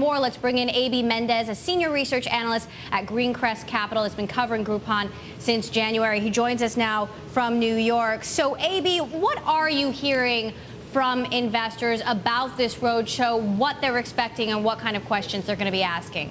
more, let's bring in A.B. Mendez, a senior research analyst at Greencrest Capital. Has been covering Groupon since January. He joins us now from New York. So, A.B., what are you hearing from investors about this roadshow, what they're expecting, and what kind of questions they're going to be asking?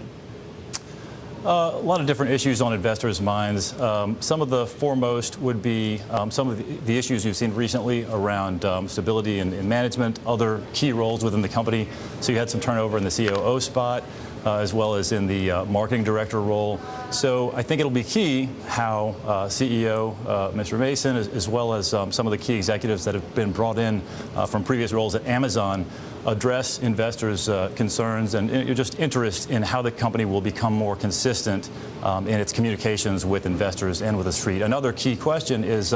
A lot of different issues on investors' minds. Some of the foremost would be some of the issues you've seen recently around stability in management, other key roles within the company. So you had some turnover in the COO spot, as well as in the marketing director role. So I think it'll be key how CEO Mr. Mason, as well as some of the key executives that have been brought in from previous roles at Amazon, address investors' concerns and just interest in how the company will become more consistent in its communications with investors and with the street. Another key question is,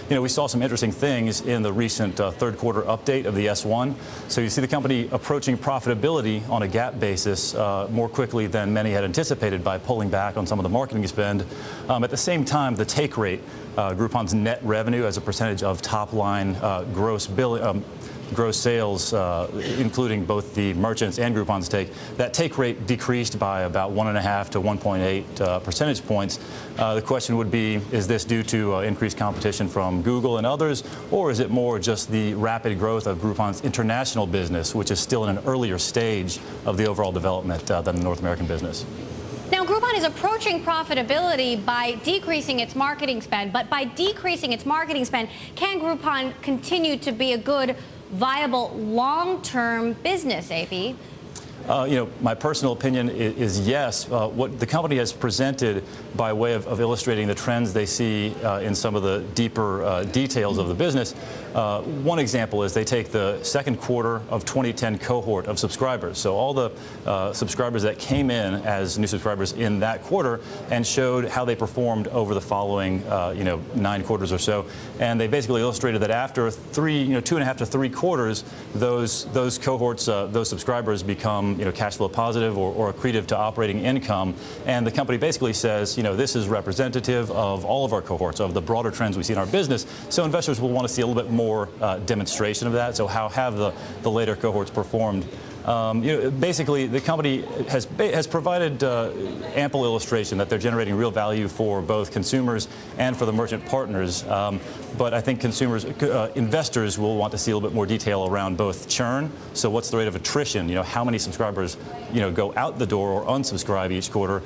we saw some interesting things in the recent third quarter update of the S1. So you see the company approaching profitability on a GAAP basis more quickly than many had anticipated by pulling back on some of the marketing spend. At the same time, the take rate, Groupon's net revenue as a percentage of top line gross sales, including both the merchants and Groupon's that take rate decreased by about 1.5 to 1.8 percentage points. The question would be, is this due to increased competition from Google and others, or is it more just the rapid growth of Groupon's international business, which is still in an earlier stage of the overall development than the North American business? Now, Groupon is approaching profitability by decreasing its marketing spend, but by decreasing its marketing spend, can Groupon continue to be a good, viable, long-term business, A.B.? My personal opinion is yes. What the company has presented by way of illustrating the trends they see in some of the deeper details of the business. One example is they take the second quarter of 2010 cohort of subscribers. So all the subscribers that came in as new subscribers in that quarter and showed how they performed over the following 9 quarters or so. And they basically illustrated that after 2.5 to 3 quarters, those cohorts, those subscribers become cash flow positive or accretive to operating income. And the company basically says, this is representative of all of our cohorts, of the broader trends we see in our business. So investors will want to see a little bit more demonstration of that. So how have the later cohorts performed? Basically, the company has provided ample illustration that they're generating real value for both consumers and for the merchant partners. But I think investors will want to see a little bit more detail around both churn. So what's the rate of attrition? How many subscribers go out the door or unsubscribe each quarter?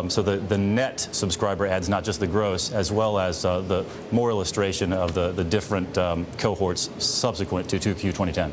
So the net subscriber adds, not just the gross, as well as the more illustration of the different cohorts subsequent to 2Q 2010.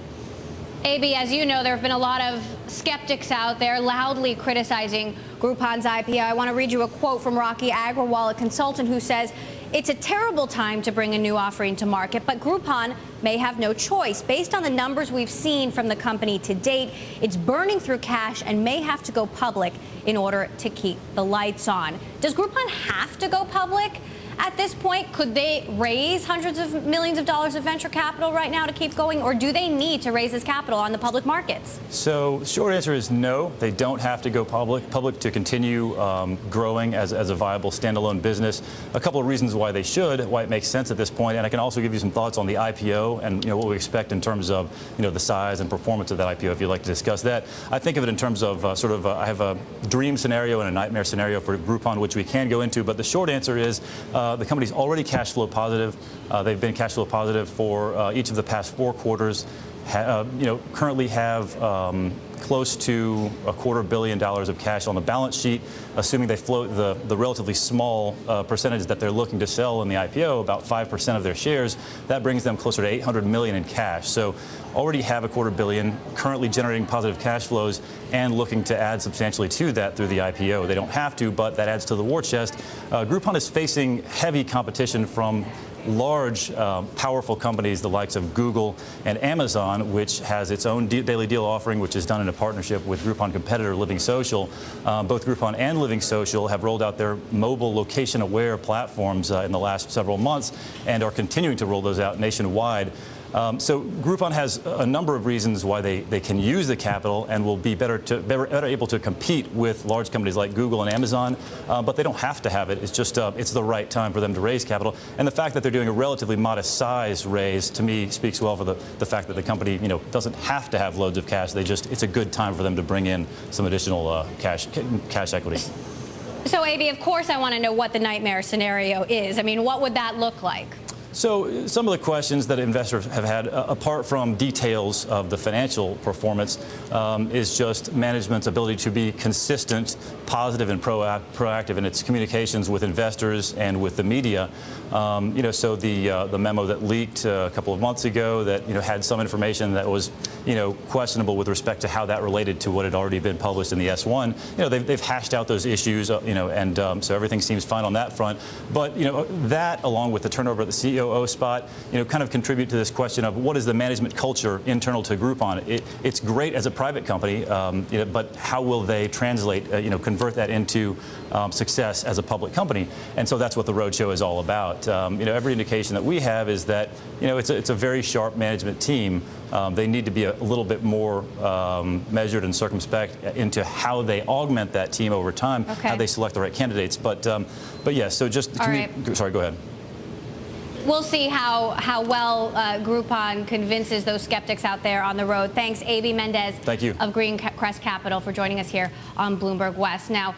A.B., as you know, there have been a lot of skeptics out there loudly criticizing Groupon's IPO. I want to read you a quote from Rocky Agrawal, a consultant who says, "It's a terrible time to bring a new offering to market, but Groupon may have no choice. Based on the numbers we've seen from the company to date, it's burning through cash and may have to go public in order to keep the lights on." Does Groupon have to go public? At this point, could they raise hundreds of millions of dollars of venture capital right now to keep going, or do they need to raise this capital on the public markets? So, short answer is no. They don't have to go public to continue growing as a viable standalone business. A couple of reasons why they should, why it makes sense at this point, and I can also give you some thoughts on the IPO and what we expect in terms of the size and performance of that IPO. If you'd like to discuss that, I think of it in terms of I have a dream scenario and a nightmare scenario for Groupon, which we can go into. But the short answer is, the company's already cash flow positive. They've been cash flow positive for each of the past 4 quarters. Currently have close to $250 million of cash on the balance sheet, assuming they float the relatively small percentage that they're looking to sell in the IPO, about 5% of their shares. That brings them closer to $800 million in cash. So already have $250 million, currently generating positive cash flows and looking to add substantially to that through the IPO. They don't have to, but that adds to the war chest. Groupon is facing heavy competition from large, powerful companies, the likes of Google and Amazon, which has its own daily deal offering, which is done in a partnership with Groupon competitor Living Social. Both Groupon and Living Social have rolled out their mobile location-aware platforms in the last several months and are continuing to roll those out nationwide. So Groupon has a number of reasons why they can use the capital and will be better able to compete with large companies like Google and Amazon, but they don't have to have it. It's just it's the right time for them to raise capital. And the fact that they're doing a relatively modest size raise, to me, speaks well for the fact that the company doesn't have to have loads of cash. It's a good time for them to bring in some additional cash equity. So, AB, of course I want to know what the nightmare scenario is. I mean, what would that look like? So some of the questions that investors have had, apart from details of the financial performance, is just management's ability to be consistent, positive, and proactive in its communications with investors and with the media. So the memo that leaked a couple of months ago that had some information that was questionable with respect to how that related to what had already been published in the S1. They've hashed out those issues, and so everything seems fine on that front. But that, along with the turnover at the COO spot, kind of contribute to this question of what is the management culture internal to Groupon. It's great as a private company, but how will they translate, convert that into success as a public company? And so that's what the roadshow is all about. Every indication that we have is that it's a very sharp management team. They need to be a little bit more measured and circumspect into how they augment that team over time, how they select the right candidates. But yeah, so just sorry, go ahead. We'll see how well Groupon convinces those skeptics out there on the road. Thanks, AB Mendez Thank you. of Greencrest Capital, for joining us here on Bloomberg West. Now.